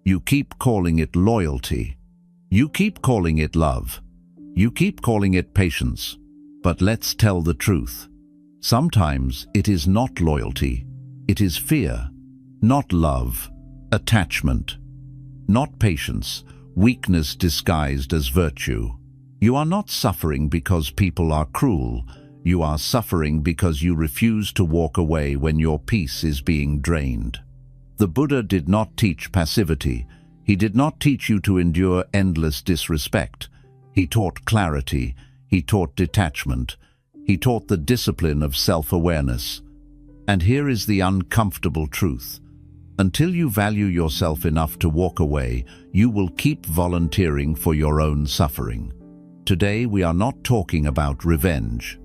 You keep calling it loyalty. You keep calling it love. You keep calling it patience. But let's tell the truth. Sometimes it is not loyalty. It is fear. Not love. Attachment. Not patience. Weakness disguised as virtue. You are not suffering because people are cruel. You are suffering because you refuse to walk away when your peace is being drained. The Buddha did not teach passivity. He did not teach you to endure endless disrespect. He taught clarity. He taught detachment. He taught the discipline of self-awareness. And here is the uncomfortable truth. Until you value yourself enough to walk away, you will keep volunteering for your own suffering. Today we are not talking about revenge.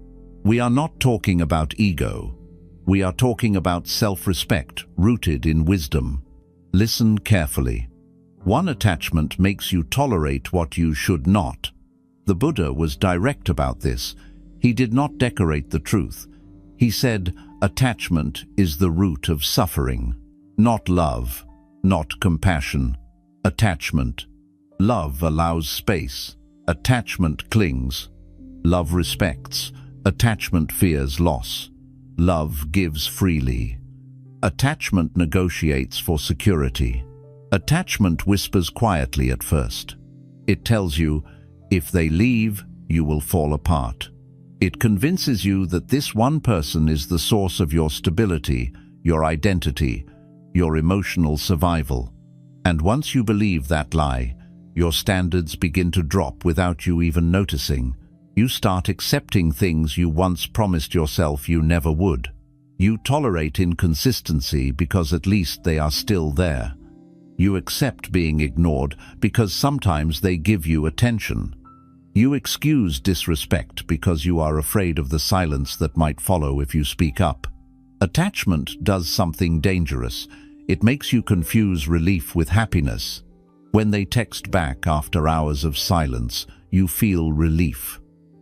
We are not talking about ego. We are talking about self-respect rooted in wisdom. Listen carefully. One attachment makes you tolerate what you should not. The Buddha was direct about this. He did not decorate the truth. He said, attachment is the root of suffering. Not love, not compassion. Attachment. Love allows space. Attachment clings. Love respects. Attachment fears loss. Love gives freely. Attachment negotiates for security. Attachment whispers quietly at first. It tells you, if they leave, you will fall apart. It convinces you that this one person is the source of your stability, your identity, your emotional survival. And once you believe that lie, your standards begin to drop without you even noticing. You start accepting things you once promised yourself you never would. You tolerate inconsistency because at least they are still there. You accept being ignored because sometimes they give you attention. You excuse disrespect because you are afraid of the silence that might follow if you speak up. Attachment does something dangerous. It makes you confuse relief with happiness. When they text back after hours of silence, you feel relief.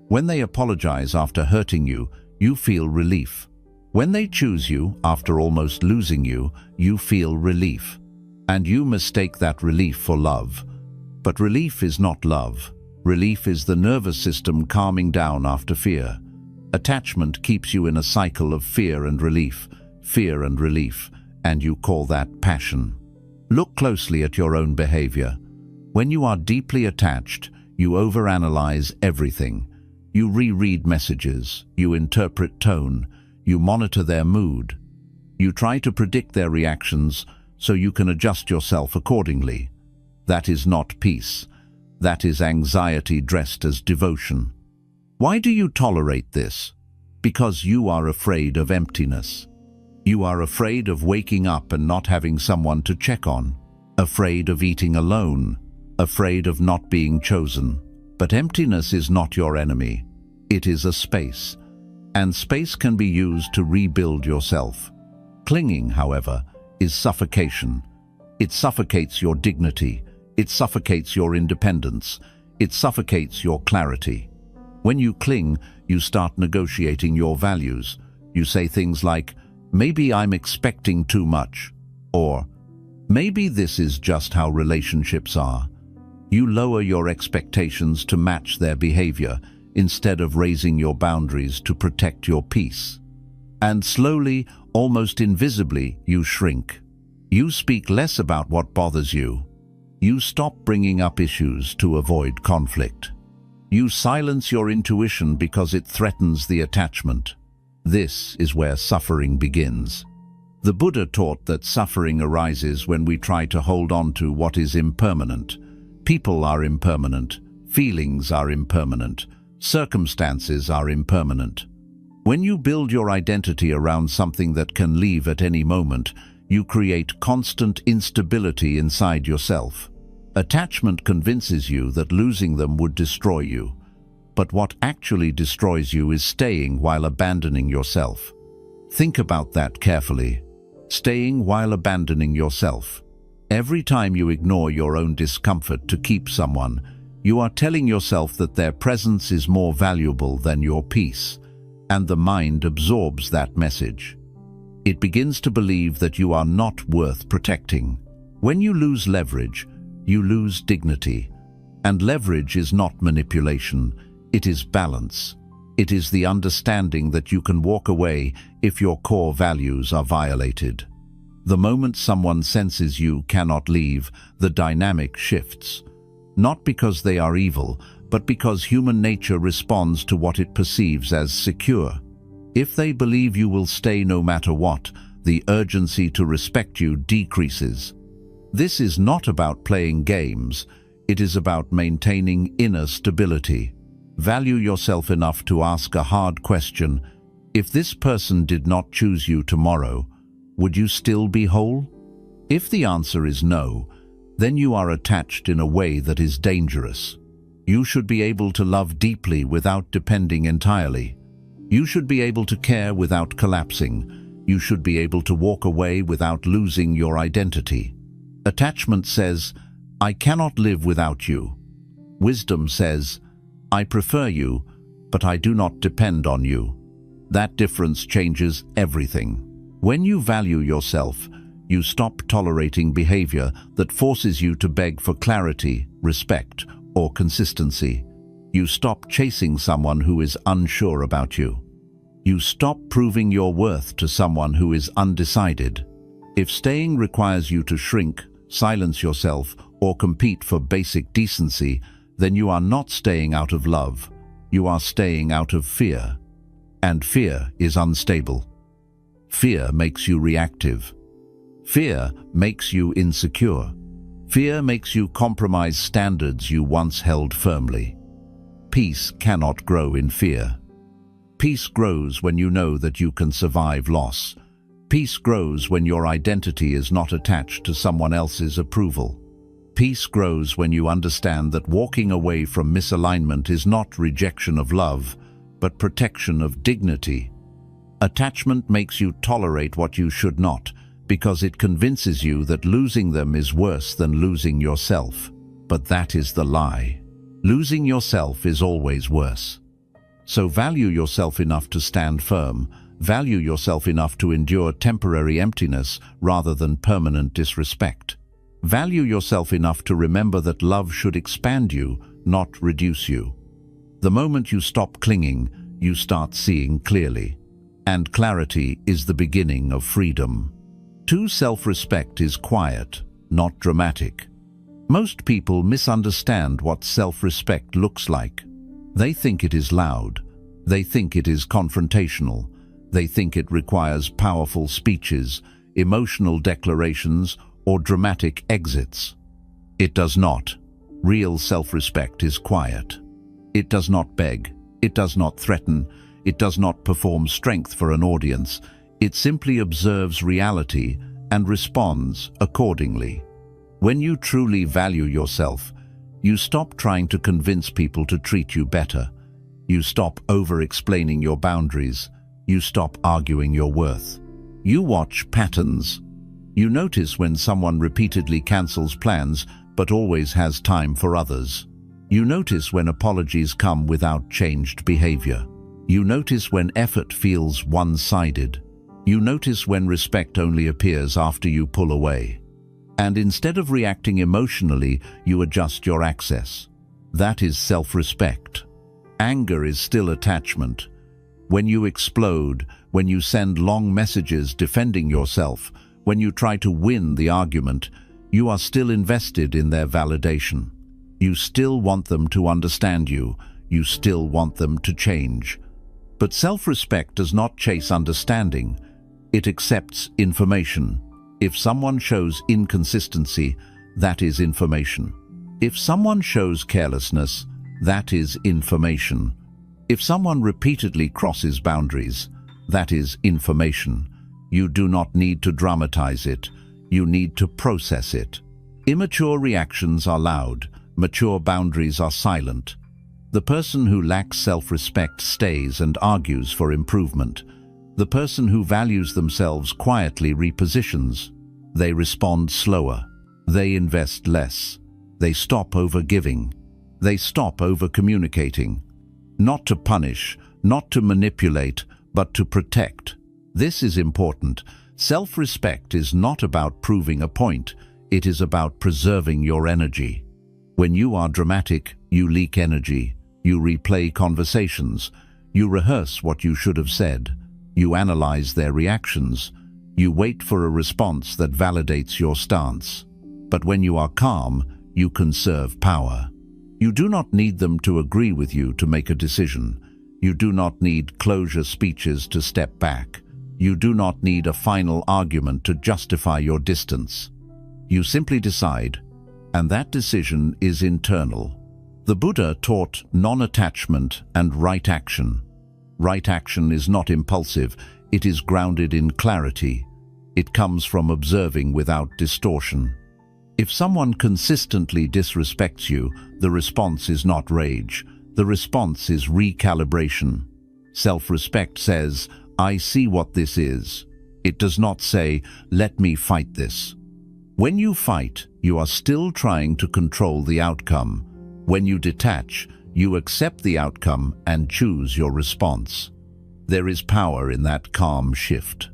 When they apologize after hurting you, you feel relief. When they choose you after almost losing you, you feel relief. And you mistake that relief for love. But relief is not love. Relief is the nervous system calming down after fear. Attachment keeps you in a cycle of fear and relief, and you call that passion. Look closely at your own behavior. When you are deeply attached, you overanalyze everything. You reread messages, you interpret tone, you monitor their mood. You try to predict their reactions so you can adjust yourself accordingly. That is not peace. That is anxiety dressed as devotion. Why do you tolerate this? Because you are afraid of emptiness. You are afraid of waking up and not having someone to check on, afraid of eating alone, afraid of not being chosen. But emptiness is not your enemy. It is a space, and space can be used to rebuild yourself. Clinging, however, is suffocation. It suffocates your dignity. It suffocates your independence. It suffocates your clarity. When you cling, you start negotiating your values. You say things like, maybe I'm expecting too much, or maybe this is just how relationships are. You lower your expectations to match their behavior instead of raising your boundaries to protect your peace. And slowly, almost invisibly, you shrink. You speak less about what bothers you. You stop bringing up issues to avoid conflict. You silence your intuition because it threatens the attachment. This is where suffering begins. The Buddha taught that suffering arises when we try to hold on to what is impermanent. People are impermanent. Feelings are impermanent. Circumstances are impermanent. When you build your identity around something that can leave at any moment, you create constant instability inside yourself. Attachment convinces you that losing them would destroy you. But what actually destroys you is staying while abandoning yourself. Think about that carefully. Staying while abandoning yourself. Every time you ignore your own discomfort to keep someone, you are telling yourself that their presence is more valuable than your peace, and the mind absorbs that message. It begins to believe that you are not worth protecting. When you lose leverage, you lose dignity. And leverage is not manipulation, it is balance. It is the understanding that you can walk away if your core values are violated. The moment someone senses you cannot leave, the dynamic shifts. Not because they are evil, but because human nature responds to what it perceives as secure. If they believe you will stay no matter what, the urgency to respect you decreases. This is not about playing games, it is about maintaining inner stability. Value yourself enough to ask a hard question. If this person did not choose you tomorrow, would you still be whole? If the answer is no, then you are attached in a way that is dangerous. You should be able to love deeply without depending entirely. You should be able to care without collapsing. You should be able to walk away without losing your identity. Attachment says, I cannot live without you. Wisdom says, I prefer you, but I do not depend on you. That difference changes everything. When you value yourself, you stop tolerating behavior that forces you to beg for clarity, respect, or consistency. You stop chasing someone who is unsure about you. You stop proving your worth to someone who is undecided. If staying requires you to shrink, silence yourself, or compete for basic decency, then you are not staying out of love. You are staying out of fear. And fear is unstable. Fear makes you reactive. Fear makes you insecure. Fear makes you compromise standards you once held firmly. Peace cannot grow in fear. Peace grows when you know that you can survive loss. Peace grows when your identity is not attached to someone else's approval. Peace grows when you understand that walking away from misalignment is not rejection of love, but protection of dignity. Attachment makes you tolerate what you should not, because it convinces you that losing them is worse than losing yourself. But that is the lie. Losing yourself is always worse. So value yourself enough to stand firm. Value yourself enough to endure temporary emptiness rather than permanent disrespect. Value yourself enough to remember that love should expand you, not reduce you. The moment you stop clinging, you start seeing clearly. And clarity is the beginning of freedom. True self-respect is quiet, not dramatic. Most people misunderstand what self-respect looks like. They think it is loud. They think it is confrontational. They think it requires powerful speeches, emotional declarations, or dramatic exits. It does not. Real self-respect is quiet. It does not beg. It does not threaten. It does not perform strength for an audience. It simply observes reality and responds accordingly. When you truly value yourself, you stop trying to convince people to treat you better. You stop over-explaining your boundaries. You stop arguing your worth. You watch patterns. You notice when someone repeatedly cancels plans but always has time for others. You notice when apologies come without changed behavior. You notice when effort feels one-sided. You notice when respect only appears after you pull away. And instead of reacting emotionally, you adjust your access. That is self-respect. Anger is still attachment. When you explode, when you send long messages defending yourself, when you try to win the argument, you are still invested in their validation. You still want them to understand you. You still want them to change. But self-respect does not chase understanding. It accepts information. If someone shows inconsistency, that is information. If someone shows carelessness, that is information. If someone repeatedly crosses boundaries, that is information. You do not need to dramatize it. You need to process it. Immature reactions are loud. Mature boundaries are silent. The person who lacks self-respect stays and argues for improvement. The person who values themselves quietly repositions. They respond slower. They invest less. They stop overgiving. They stop over-communicating. Not to punish, not to manipulate, but to protect. This is important. Self-respect is not about proving a point. it is about preserving your energy. When you are dramatic, you leak energy. You replay conversations. You rehearse what you should have said. You analyze their reactions. You wait for a response that validates your stance. But when you are calm, you conserve power. You do not need them to agree with you to make a decision. You do not need closure speeches to step back. You do not need a final argument to justify your distance. You simply decide, and that decision is internal. The Buddha taught non-attachment and right action. Right action is not impulsive, it is grounded in clarity. It comes from observing without distortion. If someone consistently disrespects you, the response is not rage. The response is recalibration. Self-respect says, I see what this is. It does not say, let me fight this. When you fight, you are still trying to control the outcome. When you detach, you accept the outcome and choose your response. There is power in that calm shift.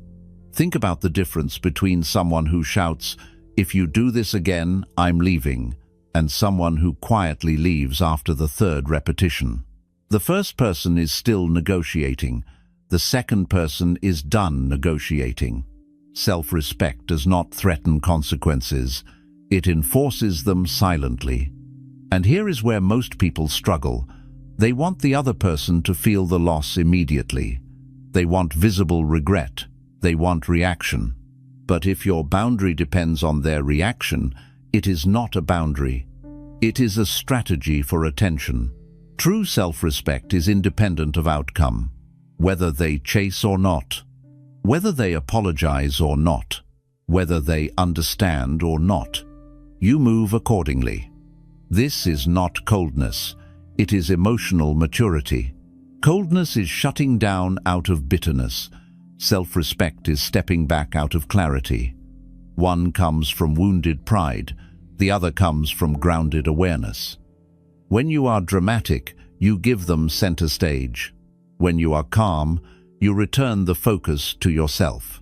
Think about the difference between someone who shouts, if you do this again, I'm leaving, and someone who quietly leaves after the third repetition. The first person is still negotiating. The second person is done negotiating. Self-respect does not threaten consequences. It enforces them silently. And here is where most people struggle. They want the other person to feel the loss immediately. They want visible regret. They want reaction. But if your boundary depends on their reaction, it is not a boundary. It is a strategy for attention. True self-respect is independent of outcome. Whether they chase or not, whether they apologize or not, whether they understand or not, you move accordingly. This is not coldness, it is emotional maturity. Coldness is shutting down out of bitterness. Self-respect is stepping back out of clarity. One comes from wounded pride, the other comes from grounded awareness. When you are dramatic, you give them center stage. When you are calm, you return the focus to yourself.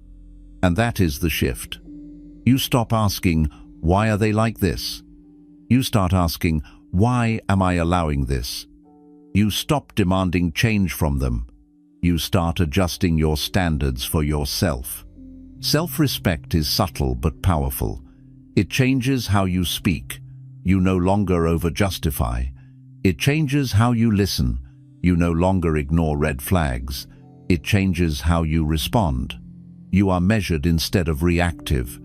And that is the shift. You stop asking, why are they like this? You start asking, why am I allowing this? You stop demanding change from them. You start adjusting your standards for yourself. Self-respect is subtle but powerful. It changes how you speak. You no longer over-justify. It changes how you listen. You no longer ignore red flags. It changes how you respond. You are measured instead of reactive.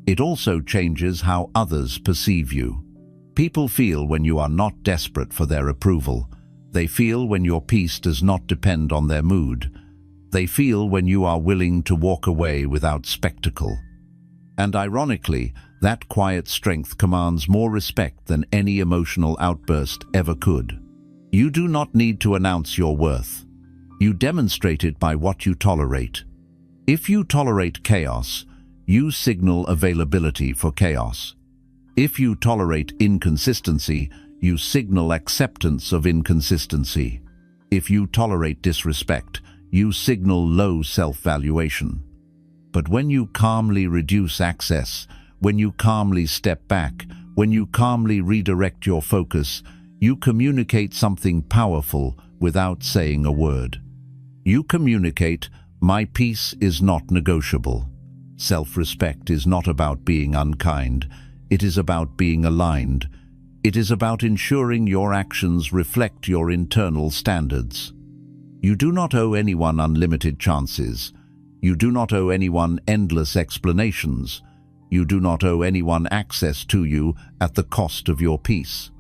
It also changes how others perceive you. People feel when you are not desperate for their approval. They feel when your peace does not depend on their mood. They feel when you are willing to walk away without spectacle. And ironically, that quiet strength commands more respect than any emotional outburst ever could. You do not need to announce your worth. You demonstrate it by what you tolerate. If you tolerate chaos, you signal availability for chaos. If you tolerate inconsistency, you signal acceptance of inconsistency. If you tolerate disrespect, you signal low self-valuation. But when you calmly reduce access, when you calmly step back, when you calmly redirect your focus, you communicate something powerful without saying a word. You communicate, my peace is not negotiable. Self-respect is not about being unkind. It is about being aligned. It is about ensuring your actions reflect your internal standards. You do not owe anyone unlimited chances. You do not owe anyone endless explanations. You do not owe anyone access to you at the cost of your peace.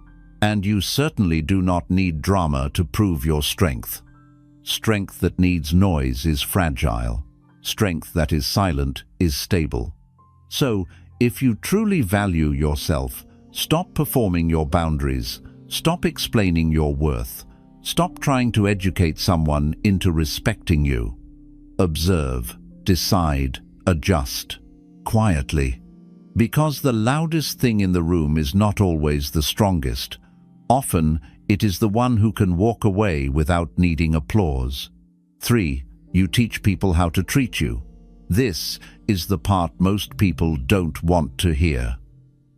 And you certainly do not need drama to prove your strength. Strength that needs noise is fragile. Strength that is silent is stable. So, if you truly value yourself, stop performing your boundaries. Stop explaining your worth. Stop trying to educate someone into respecting you. Observe, decide, adjust, quietly. Because the loudest thing in the room is not always the strongest. Often, it is the one who can walk away without needing applause. 3. You teach people how to treat you. This is the part most people don't want to hear.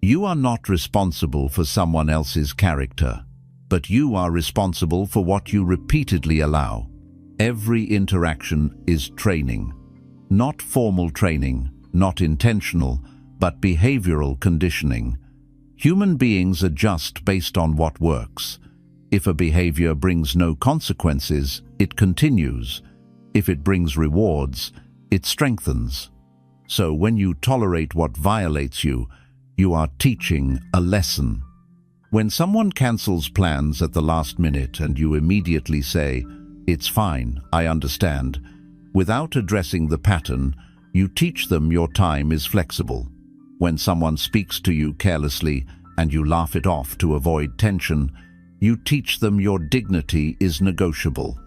You are not responsible for someone else's character, but you are responsible for what you repeatedly allow. Every interaction is training. Not formal training, not intentional, but behavioral conditioning. Human beings adjust based on what works. If a behavior brings no consequences, it continues. If it brings rewards, it strengthens. So when you tolerate what violates you, you are teaching a lesson. When someone cancels plans at the last minute and you immediately say, "It's fine, I understand," without addressing the pattern, you teach them your time is flexible. When someone speaks to you carelessly and you laugh it off to avoid tension, you teach them your dignity is negotiable.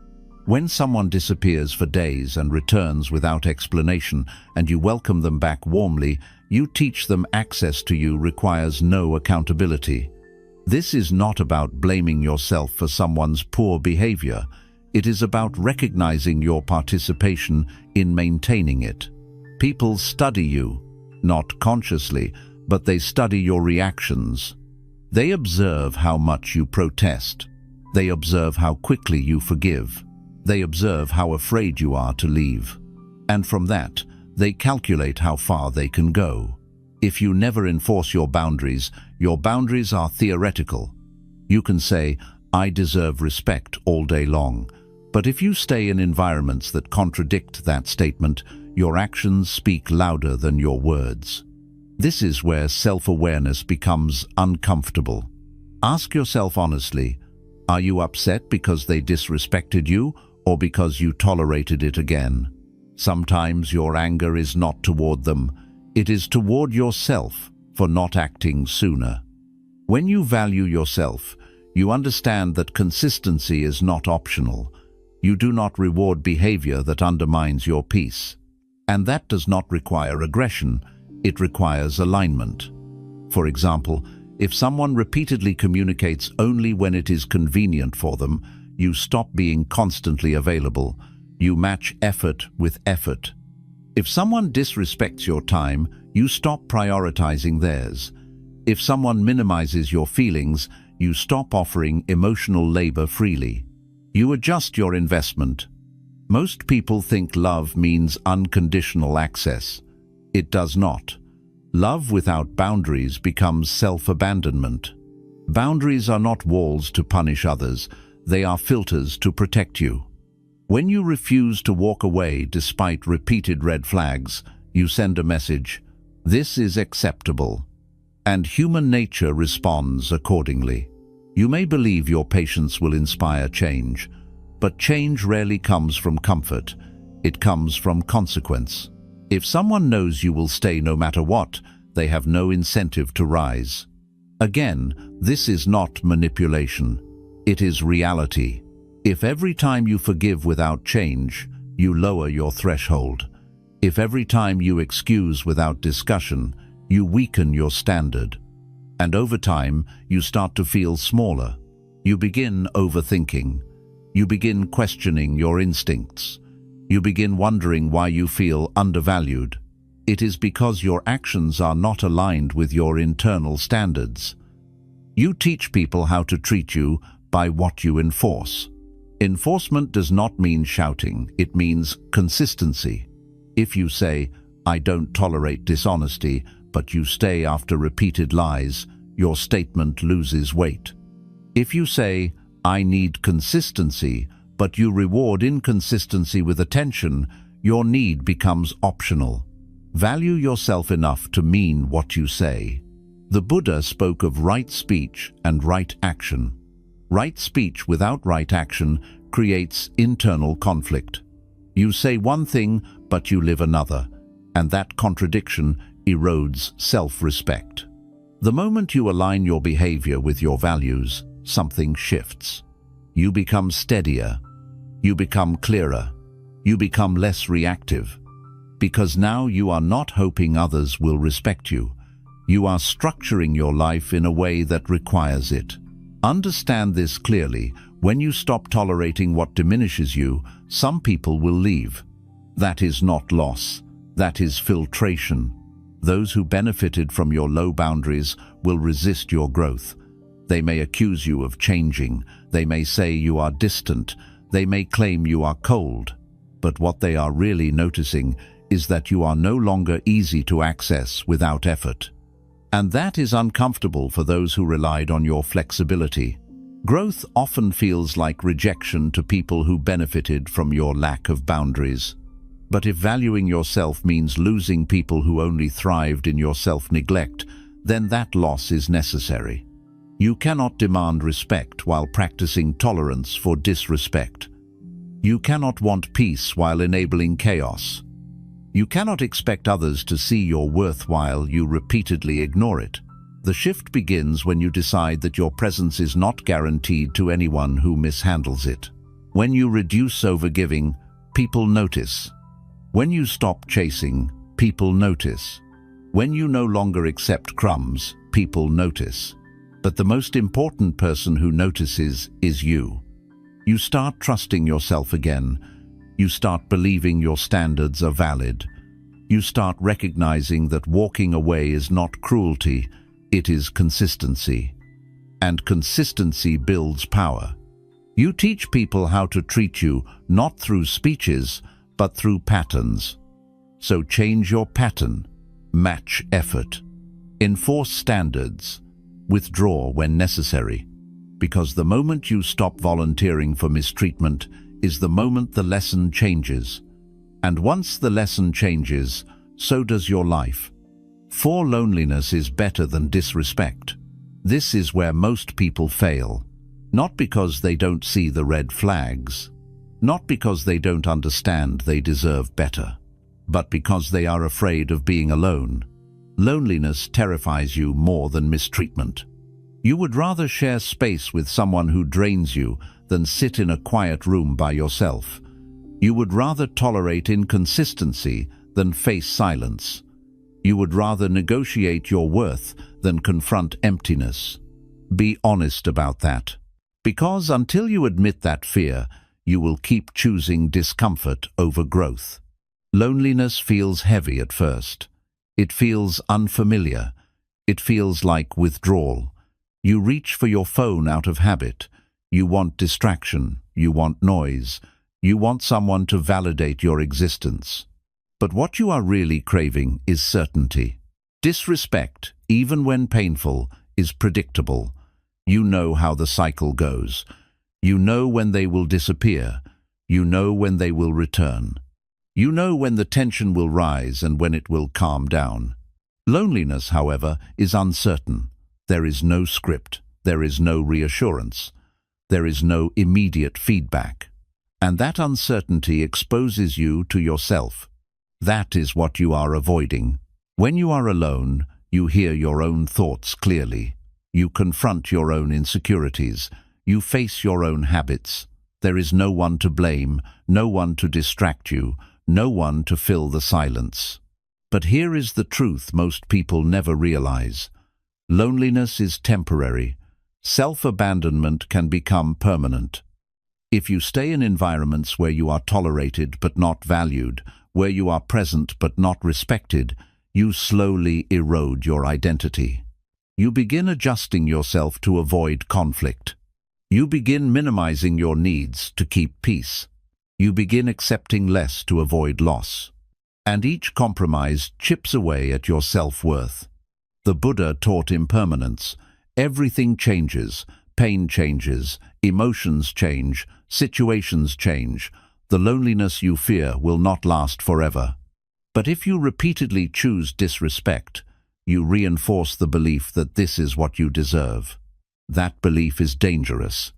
When someone disappears for days and returns without explanation and you welcome them back warmly, you teach them access to you requires no accountability. This is not about blaming yourself for someone's poor behavior. It is about recognizing your participation in maintaining it. People study you, not consciously, but they study your reactions. They observe how much you protest. They observe how quickly you forgive. They observe how afraid you are to leave. And from that, they calculate how far they can go. If you never enforce your boundaries are theoretical. You can say, "I deserve respect" all day long. But if you stay in environments that contradict that statement, your actions speak louder than your words. This is where self-awareness becomes uncomfortable. Ask yourself honestly, are you upset because they disrespected you or because you tolerated it again? Sometimes your anger is not toward them, it is toward yourself for not acting sooner. When you value yourself, you understand that consistency is not optional. You do not reward behavior that undermines your peace. And that does not require aggression, it requires alignment. For example, if someone repeatedly communicates only when it is convenient for them, you stop being constantly available. You match effort with effort. If someone disrespects your time, you stop prioritizing theirs. If someone minimizes your feelings, you stop offering emotional labor freely. You adjust your investment. Most people think love means unconditional access. It does not. Love without boundaries becomes self-abandonment. Boundaries are not walls to punish others, they are filters to protect you. When you refuse to walk away despite repeated red flags, you send a message, "This is acceptable." And human nature responds accordingly. You may believe your patience will inspire change, but change rarely comes from comfort. It comes from consequence. If someone knows you will stay no matter what, they have no incentive to rise. Again, this is not manipulation. It is reality. If every time you forgive without change, you lower your threshold. If every time you excuse without discussion, you weaken your standard. And over time, you start to feel smaller. You begin overthinking. You begin questioning your instincts. You begin wondering why you feel undervalued. It is because your actions are not aligned with your internal standards. You teach people how to treat you by what you enforce. Enforcement does not mean shouting, it means consistency. If you say, "I don't tolerate dishonesty," but you stay after repeated lies, your statement loses weight. If you say, "I need consistency," but you reward inconsistency with attention, your need becomes optional. Value yourself enough to mean what you say. The Buddha spoke of right speech and right action. Right speech without right action creates internal conflict. You say one thing, but you live another, and that contradiction erodes self-respect. The moment you align your behavior with your values, something shifts. You become steadier. You become clearer. You become less reactive. Because now you are not hoping others will respect you. You are structuring your life in a way that requires it. Understand this clearly. When you stop tolerating what diminishes you, some people will leave. That is not loss. That is filtration. Those who benefited from your low boundaries will resist your growth. They may accuse you of changing. They may say you are distant. They may claim you are cold. But what they are really noticing is that you are no longer easy to access without effort. And that is uncomfortable for those who relied on your flexibility. Growth often feels like rejection to people who benefited from your lack of boundaries. But if valuing yourself means losing people who only thrived in your self-neglect, then that loss is necessary. You cannot demand respect while practicing tolerance for disrespect. You cannot want peace while enabling chaos. You cannot expect others to see your worth while you repeatedly ignore it. The shift begins when you decide that your presence is not guaranteed to anyone who mishandles it. When you reduce overgiving, people notice. When you stop chasing, people notice. When you no longer accept crumbs, people notice. But the most important person who notices is you. You start trusting yourself again. You start believing your standards are valid. You start recognizing that walking away is not cruelty, it is consistency. And consistency builds power. You teach people how to treat you, not through speeches, but through patterns. So change your pattern, match effort, enforce standards, withdraw when necessary. Because the moment you stop volunteering for mistreatment is the moment the lesson changes. And once the lesson changes, so does your life. For loneliness is better than disrespect. This is where most people fail. Not because they don't see the red flags, not because they don't understand they deserve better, but because they are afraid of being alone. Loneliness terrifies you more than mistreatment. You would rather share space with someone who drains you than sit in a quiet room by yourself. You would rather tolerate inconsistency than face silence. You would rather negotiate your worth than confront emptiness. Be honest about that. Because until you admit that fear, you will keep choosing discomfort over growth. Loneliness feels heavy at first. It feels unfamiliar. It feels like withdrawal. You reach for your phone out of habit. You want distraction. You want noise. You want someone to validate your existence. But what you are really craving is certainty. Disrespect, even when painful, is predictable. You know how the cycle goes. You know when they will disappear. You know when they will return. You know when the tension will rise and when it will calm down. Loneliness, however, is uncertain. There is no script. There is no reassurance. There is no immediate feedback. And that uncertainty exposes you to yourself. That is what you are avoiding. When you are alone, you hear your own thoughts clearly. You confront your own insecurities. You face your own habits. There is no one to blame, no one to distract you, no one to fill the silence. But here is the truth most people never realize. Loneliness is temporary. Self-abandonment can become permanent. If you stay in environments where you are tolerated but not valued, where you are present but not respected, you slowly erode your identity. You begin adjusting yourself to avoid conflict. You begin minimizing your needs to keep peace. You begin accepting less to avoid loss. And each compromise chips away at your self-worth. The Buddha taught impermanence. Everything changes, pain changes, emotions change, situations change. The loneliness you fear will not last forever. But if you repeatedly choose disrespect, you reinforce the belief that this is what you deserve. That belief is dangerous,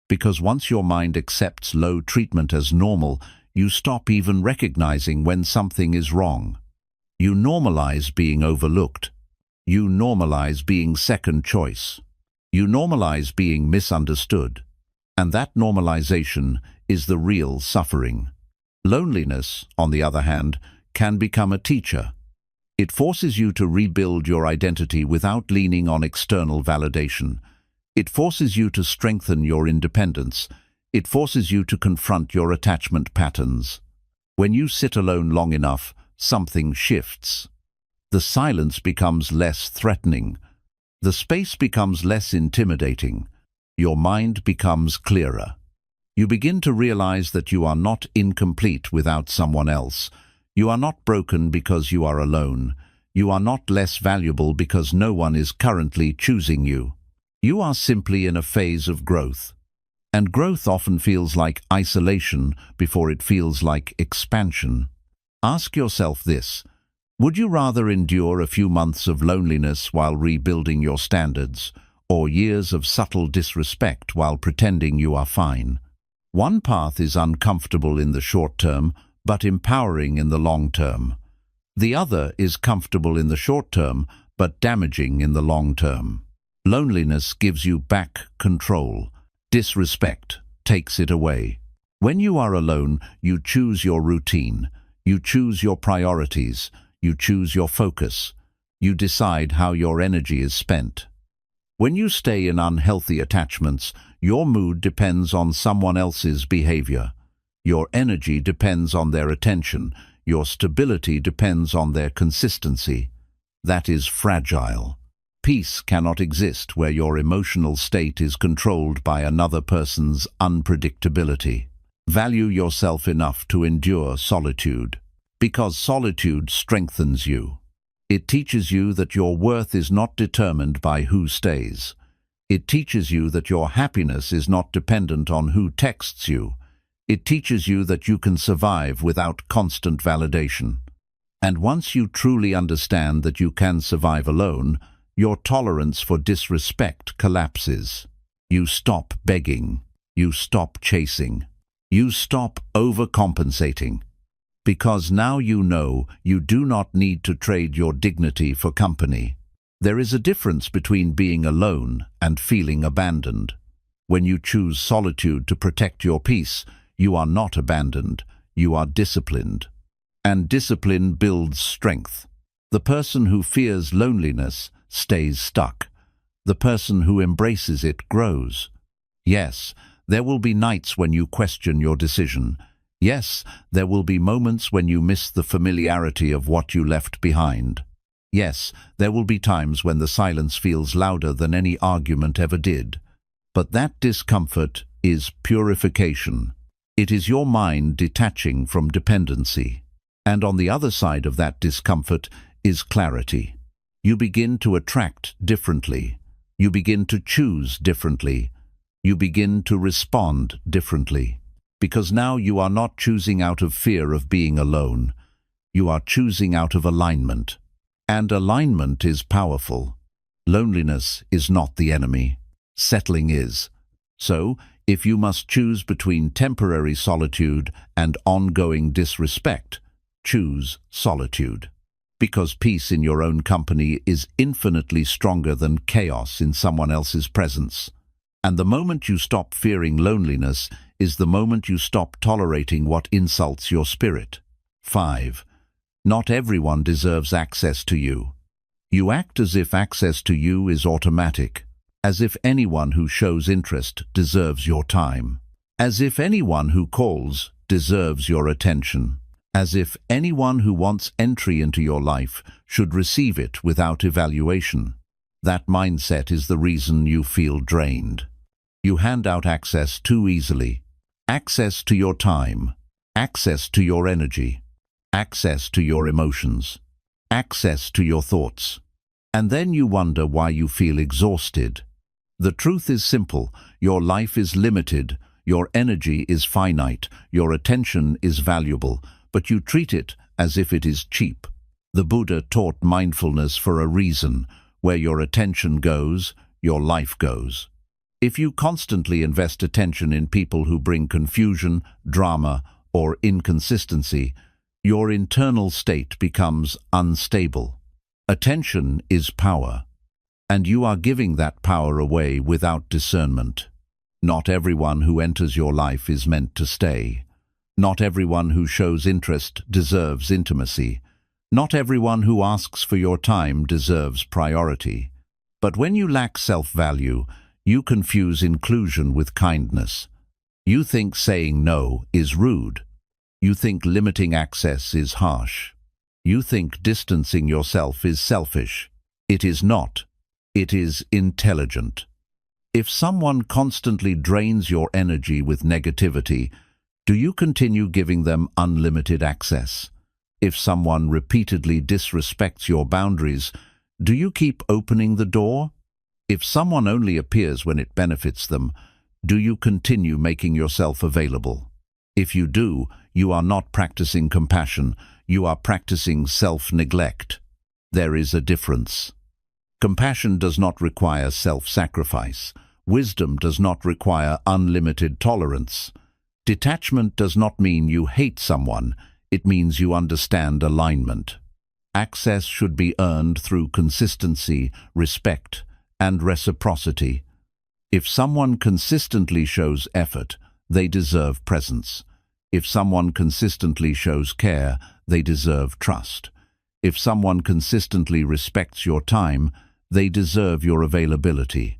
because once your mind accepts low treatment as normal, you stop even recognizing when something is wrong. You normalize being overlooked. You normalize being second choice. You normalize being misunderstood. And that normalization is the real suffering. Loneliness, on the other hand, can become a teacher. It forces you to rebuild your identity without leaning on external validation. It forces you to strengthen your independence. It forces you to confront your attachment patterns. When you sit alone long enough, something shifts. The silence becomes less threatening. The space becomes less intimidating. Your mind becomes clearer. You begin to realize that you are not incomplete without someone else. You are not broken because you are alone. You are not less valuable because no one is currently choosing you. You are simply in a phase of growth. And growth often feels like isolation before it feels like expansion. Ask yourself this: would you rather endure a few months of loneliness while rebuilding your standards, or years of subtle disrespect while pretending you are fine? One path is uncomfortable in the short term, but empowering in the long term. The other is comfortable in the short term, but damaging in the long term. Loneliness gives you back control. Disrespect takes it away. When you are alone, you choose your routine. You choose your priorities. You choose your focus. You decide how your energy is spent. When you stay in unhealthy attachments, your mood depends on someone else's behavior. Your energy depends on their attention. Your stability depends on their consistency. That is fragile. Peace cannot exist where your emotional state is controlled by another person's unpredictability. Value yourself enough to endure solitude, because solitude strengthens you. It teaches you that your worth is not determined by who stays. It teaches you that your happiness is not dependent on who texts you. It teaches you that you can survive without constant validation. And once you truly understand that you can survive alone, your tolerance for disrespect collapses. You stop begging. You stop chasing. You stop overcompensating. Because now you know you do not need to trade your dignity for company. There is a difference between being alone and feeling abandoned. When you choose solitude to protect your peace, you are not abandoned. You are disciplined. And discipline builds strength. The person who fears loneliness stays stuck. The person who embraces it grows. Yes, there will be nights when you question your decision. Yes, there will be moments when you miss the familiarity of what you left behind. Yes, there will be times when the silence feels louder than any argument ever did. But that discomfort is purification. It is your mind detaching from dependency. And on the other side of that discomfort is clarity. You begin to attract differently. You begin to choose differently. You begin to respond differently. Because now you are not choosing out of fear of being alone. You are choosing out of alignment. And alignment is powerful. Loneliness is not the enemy. Settling is. So, if you must choose between temporary solitude and ongoing disrespect, choose solitude. Because peace in your own company is infinitely stronger than chaos in someone else's presence. And the moment you stop fearing loneliness is the moment you stop tolerating what insults your spirit. 5. Not everyone deserves access to you. You act as if access to you is automatic, as if anyone who shows interest deserves your time, as if anyone who calls deserves your attention, as if anyone who wants entry into your life should receive it without evaluation. That mindset is the reason you feel drained. You hand out access too easily. Access to your time, access to your energy, access to your emotions, access to your thoughts. And then you wonder why you feel exhausted. The truth is simple. Your life is limited, your energy is finite, your attention is valuable, but you treat it as if it is cheap. The Buddha taught mindfulness for a reason. Where your attention goes, your life goes. If you constantly invest attention in people who bring confusion, drama, or inconsistency, your internal state becomes unstable. Attention is power, and you are giving that power away without discernment. Not everyone who enters your life is meant to stay. Not everyone who shows interest deserves intimacy. Not everyone who asks for your time deserves priority. But when you lack self-value, you confuse inclusion with kindness. You think saying no is rude. You think limiting access is harsh. You think distancing yourself is selfish. It is not. It is intelligent. If someone constantly drains your energy with negativity, do you continue giving them unlimited access? If someone repeatedly disrespects your boundaries, do you keep opening the door? If someone only appears when it benefits them, do you continue making yourself available? If you do, you are not practicing compassion, you are practicing self-neglect. There is a difference. Compassion does not require self-sacrifice. Wisdom does not require unlimited tolerance. Detachment does not mean you hate someone, it means you understand alignment. Access should be earned through consistency, respect, and reciprocity. If someone consistently shows effort, they deserve presence. If someone consistently shows care, they deserve trust. If someone consistently respects your time, they deserve your availability.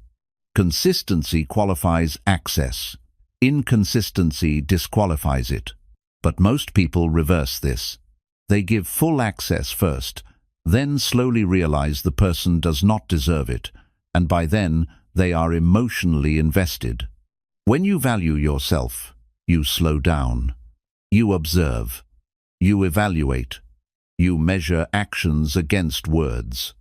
Consistency qualifies access. Inconsistency disqualifies it. But most people reverse this. They give full access first, then slowly realize the person does not deserve it, and by then they are emotionally invested. When you value yourself, you slow down. You observe. You evaluate. You measure actions against words.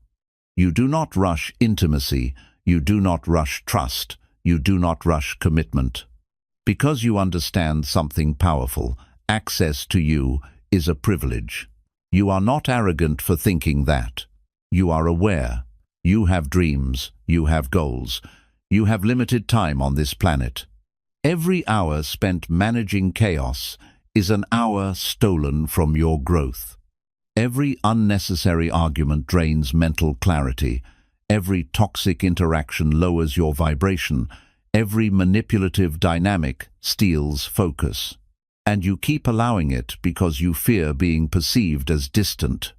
You do not rush intimacy. You do not rush trust. You do not rush commitment. Because you understand something powerful, access to you is a privilege. You are not arrogant for thinking that. You are aware. You have dreams. You have goals. You have limited time on this planet. Every hour spent managing chaos is an hour stolen from your growth. Every unnecessary argument drains mental clarity. Every toxic interaction lowers your vibration. Every manipulative dynamic steals focus. And you keep allowing it because you fear being perceived as distant.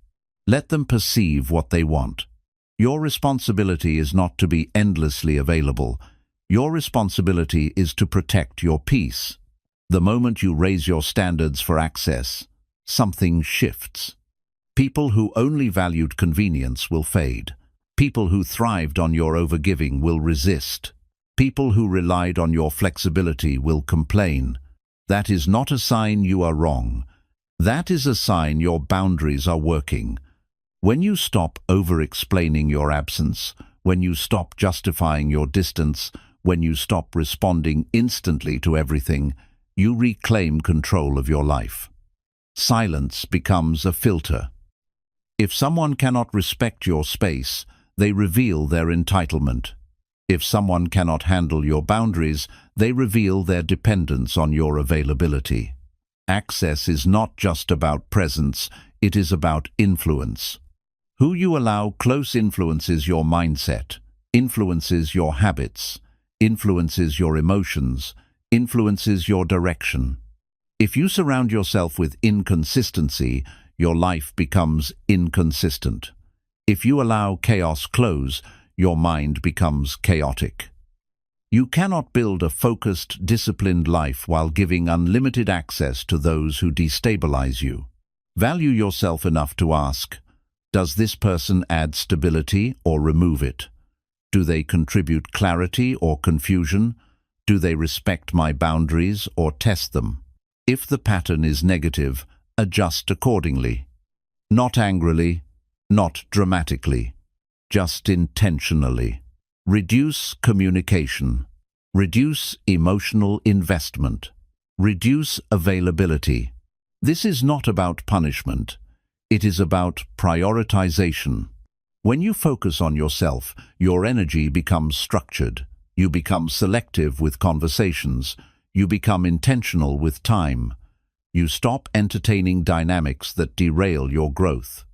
Let them perceive what they want. Your responsibility is not to be endlessly available. Your responsibility is to protect your peace. The moment you raise your standards for access, something shifts. People who only valued convenience will fade. People who thrived on your overgiving will resist. People who relied on your flexibility will complain. That is not a sign you are wrong. That is a sign your boundaries are working. When you stop over-explaining your absence, when you stop justifying your distance, when you stop responding instantly to everything, you reclaim control of your life. Silence becomes a filter. If someone cannot respect your space, they reveal their entitlement. If someone cannot handle your boundaries, they reveal their dependence on your availability. Access is not just about presence, it is about influence. Who you allow close influences your mindset, influences your habits, influences your emotions, influences your direction. If you surround yourself with inconsistency, your life becomes inconsistent. If you allow chaos close, your mind becomes chaotic. You cannot build a focused, disciplined life while giving unlimited access to those who destabilize you. Value yourself enough to ask, does this person add stability or remove it? Do they contribute clarity or confusion? Do they respect my boundaries or test them? If the pattern is negative, adjust accordingly. Not angrily, not dramatically. Just intentionally. Reduce communication. Reduce emotional investment. Reduce availability. This is not about punishment. It is about prioritization. When you focus on yourself, your energy becomes structured. You become selective with conversations. You become intentional with time. You stop entertaining dynamics that derail your growth.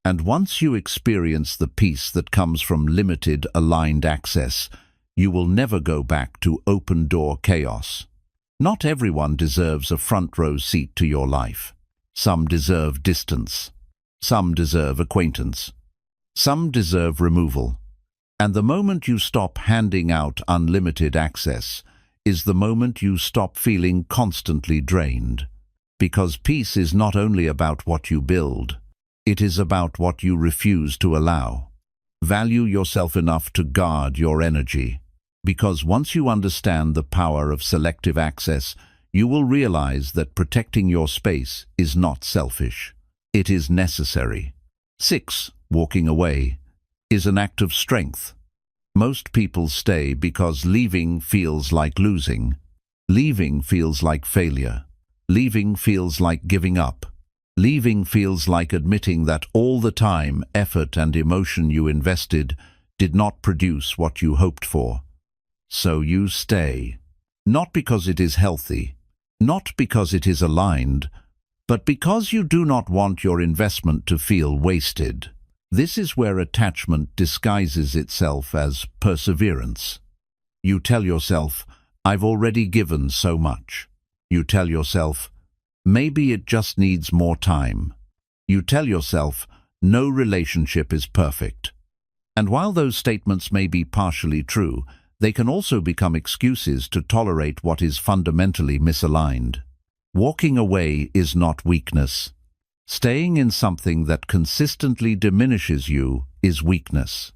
And once you experience the peace that comes from limited, aligned access, you will never go back to open-door chaos. Not everyone deserves a front-row seat to your life. Some deserve distance. Some deserve acquaintance. Some deserve removal. And the moment you stop handing out unlimited access is the moment you stop feeling constantly drained. Because peace is not only about what you build, It is about what you refuse to allow. Value yourself enough to guard your energy, because once you understand the power of selective access, you will realize that protecting your space is not selfish. It is necessary. 6. Walking away is an act of strength. Most people stay because leaving feels like losing. Leaving feels like failure. Leaving feels like giving up. Leaving feels like admitting that all the time, effort and emotion you invested did not produce what you hoped for. So you stay. Not because it is healthy, not because it is aligned, but because you do not want your investment to feel wasted. This is where attachment disguises itself as perseverance. You tell yourself, "I've already given so much." You tell yourself, "Maybe it just needs more time." You tell yourself, "No relationship is perfect." And while those statements may be partially true, they can also become excuses to tolerate what is fundamentally misaligned. Walking away is not weakness. Staying in something that consistently diminishes you is weakness.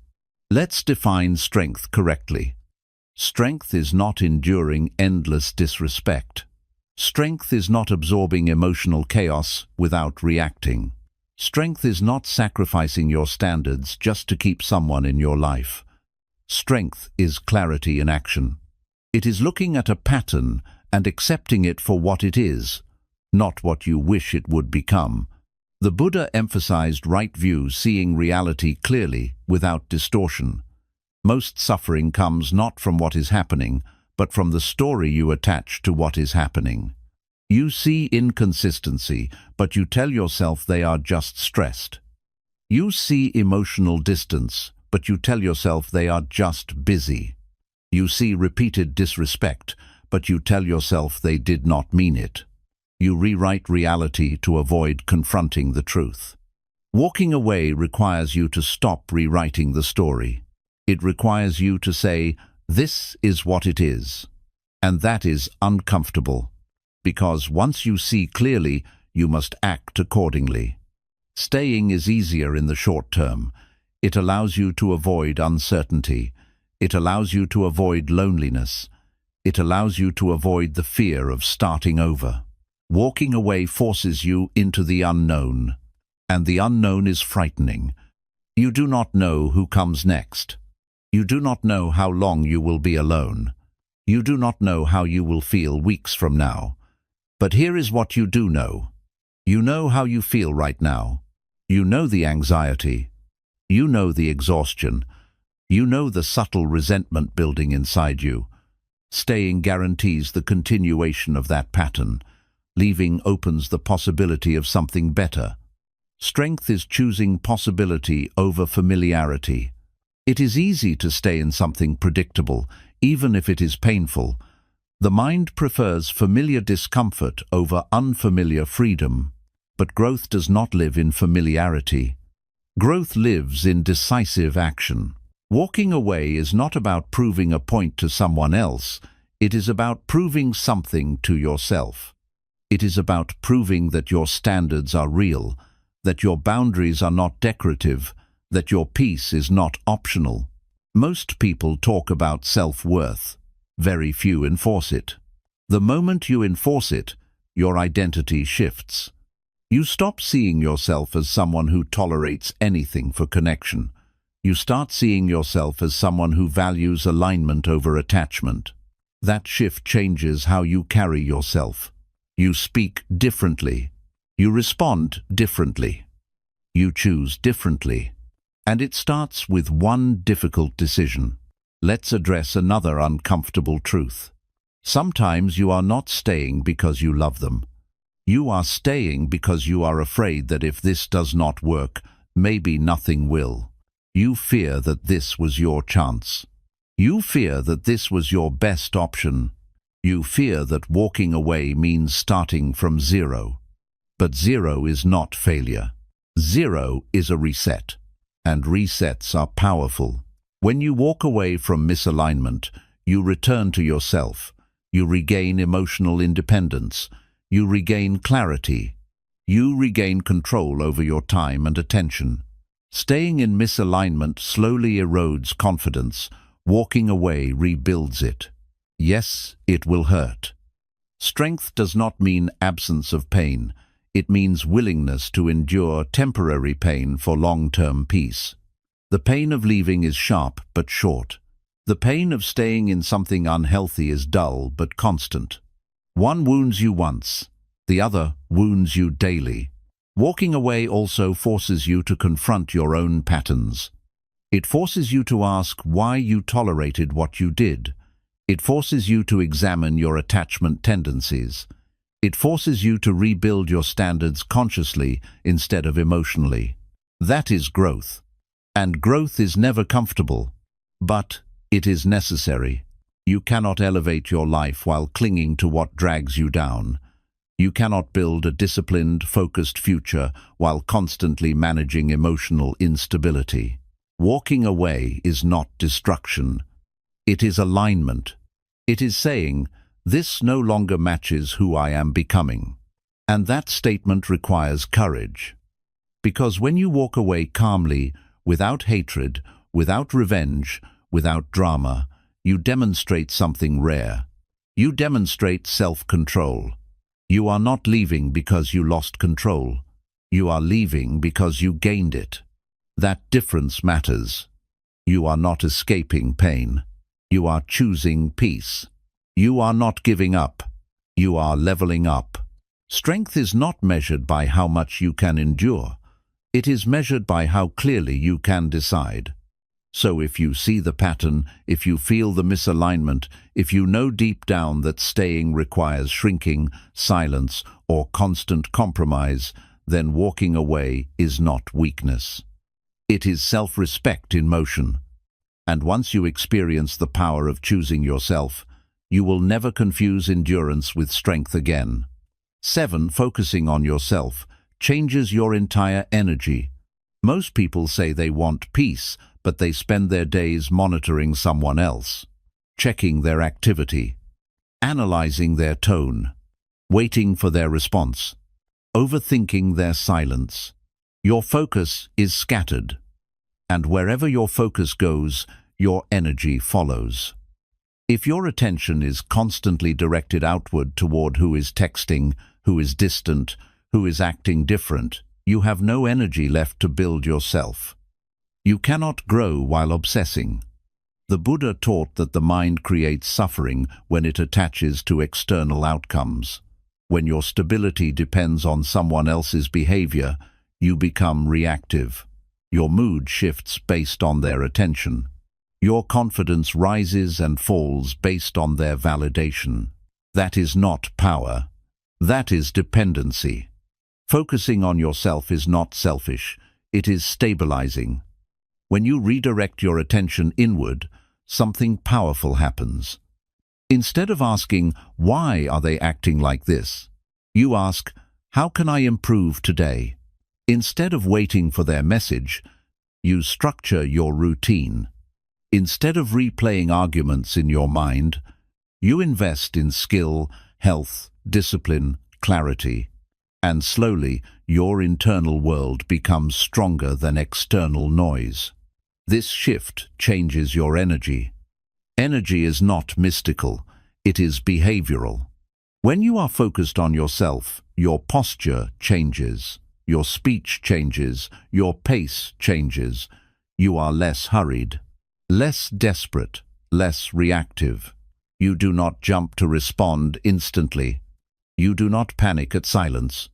Let's define strength correctly. Strength is not enduring endless disrespect. Strength is not absorbing emotional chaos without reacting. Strength is not sacrificing your standards just to keep someone in your life. Strength is clarity in action. It is looking at a pattern and accepting it for what it is, not what you wish it would become. The Buddha emphasized right view, seeing reality clearly without distortion. Most suffering comes not from what is happening, but from the story you attach to what is happening. You see inconsistency, but you tell yourself they are just stressed. You see emotional distance, but you tell yourself they are just busy. You see repeated disrespect, but you tell yourself they did not mean it. You rewrite reality to avoid confronting the truth. Walking away requires you to stop rewriting the story. It requires you to say, "This is what it is." And that is uncomfortable, because once you see clearly, you must act accordingly. Staying is easier in the short term. It allows you to avoid uncertainty. It allows you to avoid loneliness. It allows you to avoid the fear of starting over. Walking away forces you into the unknown, and the unknown is frightening. You do not know who comes next. You do not know how long you will be alone. You do not know how you will feel weeks from now. But here is what you do know. You know how you feel right now. You know the anxiety. You know the exhaustion. You know the subtle resentment building inside you. Staying guarantees the continuation of that pattern. Leaving opens the possibility of something better. Strength is choosing possibility over familiarity. It is easy to stay in something predictable, even if it is painful. The mind prefers familiar discomfort over unfamiliar freedom. But growth does not live in familiarity. Growth lives in decisive action. Walking away is not about proving a point to someone else. It is about proving something to yourself. It is about proving that your standards are real, that your boundaries are not decorative, that your peace is not optional. Most people talk about self-worth. Very few enforce it. The moment you enforce it, your identity shifts. You stop seeing yourself as someone who tolerates anything for connection. You start seeing yourself as someone who values alignment over attachment. That shift changes how you carry yourself. You speak differently. You respond differently. You choose differently. And it starts with one difficult decision. Let's address another uncomfortable truth. Sometimes you are not staying because you love them. You are staying because you are afraid that if this does not work, maybe nothing will. You fear that this was your chance. You fear that this was your best option. You fear that walking away means starting from zero. But zero is not failure. Zero is a reset. And resets are powerful. When you walk away from misalignment, you return to yourself. You regain emotional independence. You regain clarity. You regain control over your time and attention. Staying in misalignment slowly erodes confidence. Walking away rebuilds it. Yes, it will hurt. Strength does not mean absence of pain. It means willingness to endure temporary pain for long-term peace. The pain of leaving is sharp but short. The pain of staying in something unhealthy is dull but constant. One wounds you once, the other wounds you daily. Walking away also forces you to confront your own patterns. It forces you to ask why you tolerated what you did. It forces you to examine your attachment tendencies. It forces you to rebuild your standards consciously instead of emotionally. That is growth. And growth is never comfortable, but it is necessary. You cannot elevate your life while clinging to what drags you down. You cannot build a disciplined, focused future while constantly managing emotional instability. Walking away is not destruction. It is alignment. It is saying, "This no longer matches who I am becoming." And that statement requires courage. Because when you walk away calmly, without hatred, without revenge, without drama, you demonstrate something rare. You demonstrate self-control. You are not leaving because you lost control. You are leaving because you gained it. That difference matters. You are not escaping pain. You are choosing peace. You are not giving up. You are leveling up. Strength is not measured by how much you can endure. It is measured by how clearly you can decide. So if you see the pattern, if you feel the misalignment, if you know deep down that staying requires shrinking, silence, or constant compromise, then walking away is not weakness. It is self-respect in motion. And once you experience the power of choosing yourself, you will never confuse endurance with strength again. 7. Focusing on yourself changes your entire energy. Most people say they want peace, but they spend their days monitoring someone else, checking their activity, analyzing their tone, waiting for their response, overthinking their silence. Your focus is scattered, and wherever your focus goes, your energy follows. If your attention is constantly directed outward toward who is texting, who is distant, who is acting different, you have no energy left to build yourself. You cannot grow while obsessing. The Buddha taught that the mind creates suffering when it attaches to external outcomes. When your stability depends on someone else's behavior, you become reactive. Your mood shifts based on their attention. Your confidence rises and falls based on their validation. That is not power. That is dependency. Focusing on yourself is not selfish. It is stabilizing. When you redirect your attention inward, something powerful happens. Instead of asking, "Why are they acting like this?" you ask, "How can I improve today?" Instead of waiting for their message, you structure your routine. Instead of replaying arguments in your mind, you invest in skill, health, discipline, clarity. And slowly, your internal world becomes stronger than external noise. This shift changes your energy. Energy is not mystical, it is behavioral. When you are focused on yourself, your posture changes, your speech changes, your pace changes. You are less hurried, less desperate, less reactive. You do not jump to respond instantly. You do not panic at silence.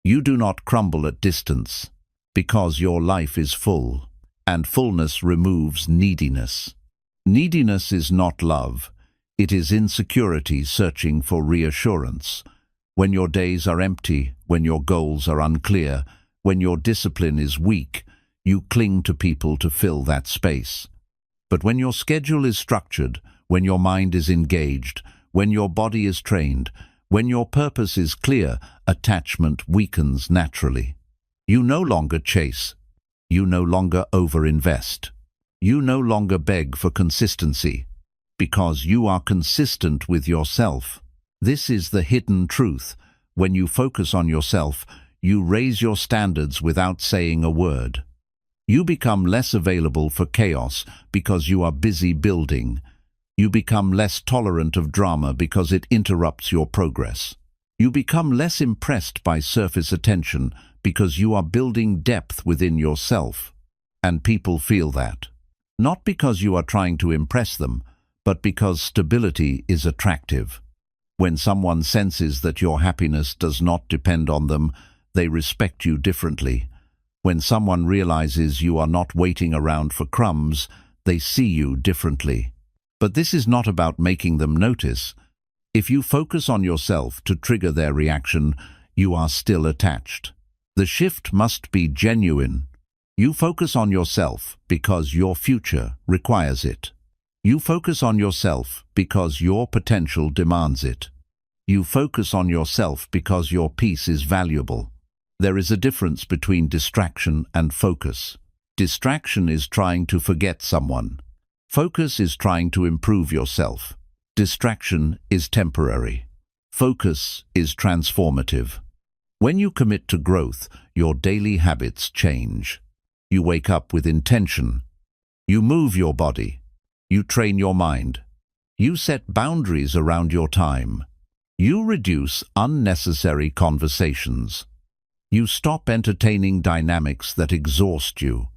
You do not crumble at distance, because your life is full. And fullness removes neediness. Neediness is not love. It is insecurity searching for reassurance. When your days are empty, when your goals are unclear, when your discipline is weak, you cling to people to fill that space. But when your schedule is structured, when your mind is engaged, when your body is trained, when your purpose is clear, attachment weakens naturally. You no longer chase. You no longer overinvest. You no longer beg for consistency, because you are consistent with yourself. This is the hidden truth. When you focus on yourself, You raise your standards without saying a word. You become less available for chaos because you are busy building. You become less tolerant of drama because it interrupts your progress. You become less impressed by surface attention because you are building depth within yourself. And people feel that. Not because you are trying to impress them, but because stability is attractive. When someone senses that your happiness does not depend on them, they respect you differently. When someone realizes you are not waiting around for crumbs, they see you differently. But this is not about making them notice. If you focus on yourself to trigger their reaction, you are still attached. The shift must be genuine. You focus on yourself because your future requires it. You focus on yourself because your potential demands it. You focus on yourself because your peace is valuable. There is a difference between distraction and focus. Distraction is trying to forget someone. Focus is trying to improve yourself. Distraction is temporary. Focus is transformative. When you commit to growth, your daily habits change. You wake up with intention. You move your body. You train your mind. You set boundaries around your time. You reduce unnecessary conversations. You stop entertaining dynamics that exhaust you.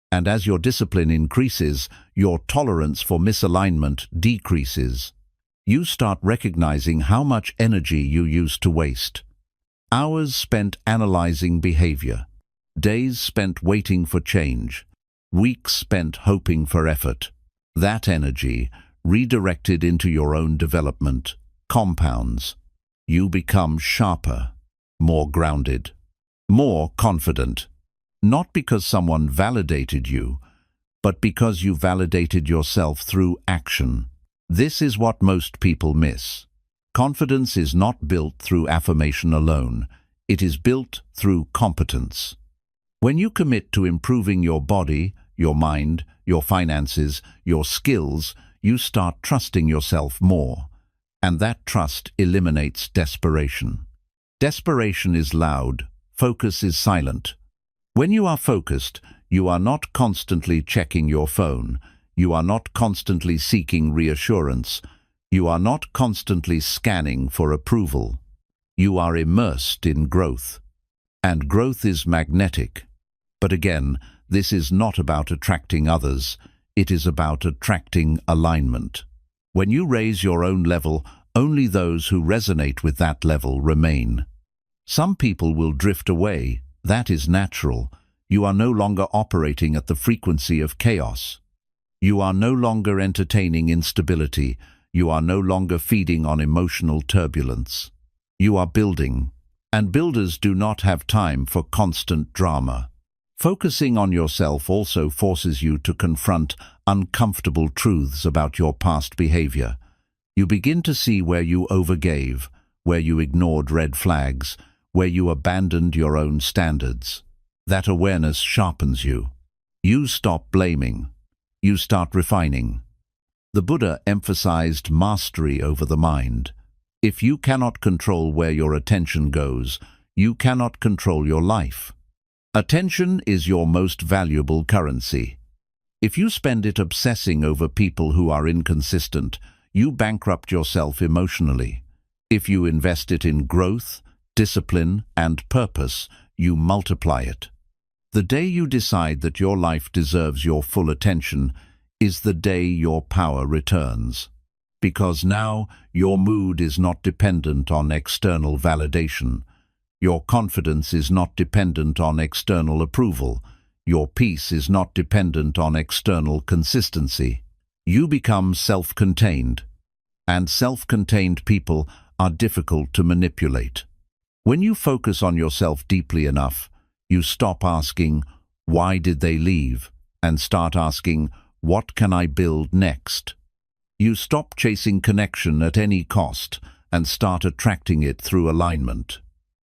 And as your discipline increases, your tolerance for misalignment decreases. You start recognizing how much energy you used to waste. Hours spent analyzing behavior. Days spent waiting for change. Weeks spent hoping for effort. That energy, redirected into your own development, compounds. You become sharper, more grounded, more confident. Not because someone validated you, but because you validated yourself through action. This is what most people miss. Confidence is not built through affirmation alone. It is built through competence. When you commit to improving your body, your mind, your finances, your skills, you start trusting yourself more. And that trust eliminates desperation. Desperation is loud. Focus is silent. When you are focused, you are not constantly checking your phone. You are not constantly seeking reassurance. You are not constantly scanning for approval. You are immersed in growth. And growth is magnetic. But again, this is not about attracting others. It is about attracting alignment. When you raise your own level, only those who resonate with that level remain. Some people will drift away. That is natural. You are no longer operating at the frequency of chaos. You are no longer entertaining instability. You are no longer feeding on emotional turbulence. You are building. And builders do not have time for constant drama. Focusing on yourself also forces you to confront uncomfortable truths about your past behavior. You begin to see where you overgave, where you ignored red flags, where you abandoned your own standards. That awareness sharpens you. You stop blaming. You start refining. The Buddha emphasized mastery over the mind. If you cannot control where your attention goes, you cannot control your life. Attention is your most valuable currency. If you spend it obsessing over people who are inconsistent, you bankrupt yourself emotionally. If you invest it in growth, discipline, and purpose, you multiply it. The day you decide that your life deserves your full attention is the day your power returns. Because now your mood is not dependent on external validation. Your confidence is not dependent on external approval. Your peace is not dependent on external consistency. You become self-contained. And self-contained people are difficult to manipulate. When you focus on yourself deeply enough, you stop asking, "Why did they leave?" and start asking, "What can I build next?" You stop chasing connection at any cost and start attracting it through alignment.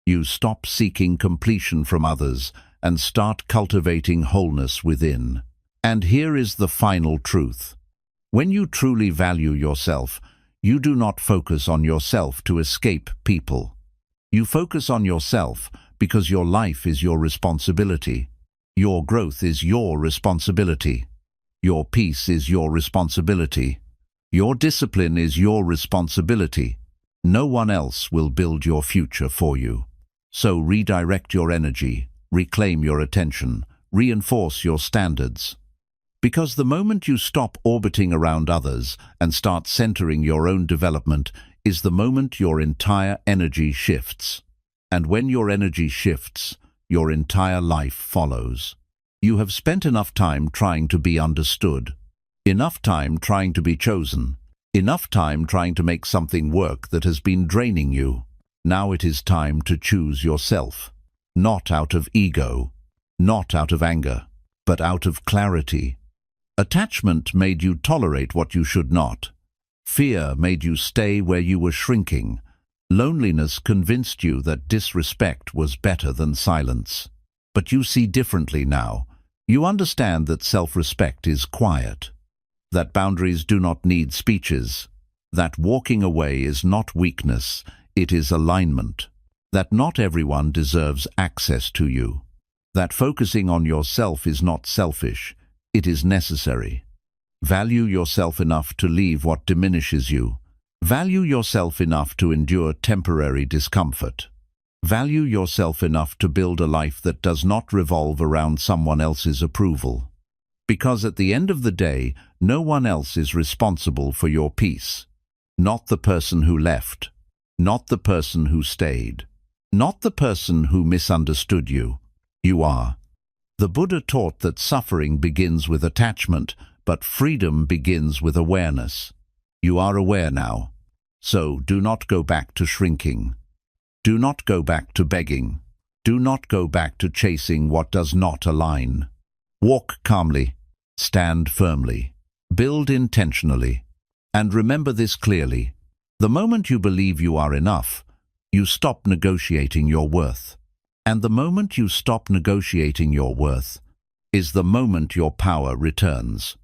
You stop seeking completion from others and start cultivating wholeness within. And here is the final truth. When you truly value yourself, you do not focus on yourself to escape people. You focus on yourself because your life is your responsibility. Your growth is your responsibility. Your peace is your responsibility. Your discipline is your responsibility. No one else will build your future for you. So redirect your energy, reclaim your attention, reinforce your standards. Because the moment you stop orbiting around others and start centering your own development is the moment your entire energy shifts. And when your energy shifts, your entire life follows. You have spent enough time trying to be understood, enough time trying to be chosen, enough time trying to make something work that has been draining you. Now it is time to choose yourself, not out of ego, not out of anger, but out of clarity. Attachment made you tolerate what you should not. Fear made you stay where you were shrinking. Loneliness convinced you that disrespect was better than silence. But you see differently now. You understand that self-respect is quiet, that boundaries do not need speeches, that walking away is not weakness, it is alignment, that not everyone deserves access to you, that focusing on yourself is not selfish, it is necessary. Value yourself enough to leave what diminishes you. Value yourself enough to endure temporary discomfort. Value yourself enough to build a life that does not revolve around someone else's approval. Because at the end of the day, no one else is responsible for your peace. Not the person who left. Not the person who stayed. Not the person who misunderstood you. You are. The Buddha taught that suffering begins with attachment, but freedom begins with awareness. You are aware now. So do not go back to shrinking. Do not go back to begging. Do not go back to chasing what does not align. Walk calmly. Stand firmly. Build intentionally. And remember this clearly. The moment you believe you are enough, you stop negotiating your worth. And the moment you stop negotiating your worth is the moment your power returns.